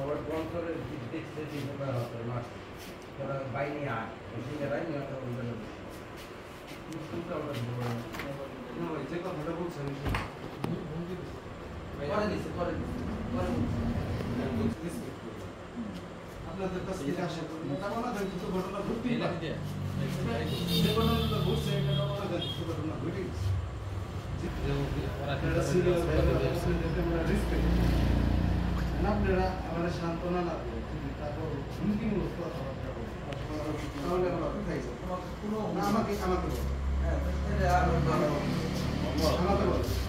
ওর বন্ধরের দেখতে দিন না হতো না ওরা বাইরে আয় ওইদিকে রাই না তো বন্ধ না কোনটা ওটা না ভাই যে কথাটা বলছেন করে দিছে আপনাদের কাছে কি আসে না বলা দেন কিছু ঘটনা ঘটতে পারে যে ঘটনাটা ঘটছে এটা বলা দেন কিছু ঘটনা ঘটে গেছে আপনারা সিরিয়াল আমরা রেসপেক্ট আপনারা আমাদের সান্ত্বনা না দেন তারপর হুমকিমূলক কথাবার্তা তাহলে আমরা কোথায় যাব আমাকে বলো হ্যাঁ আমাকে বলো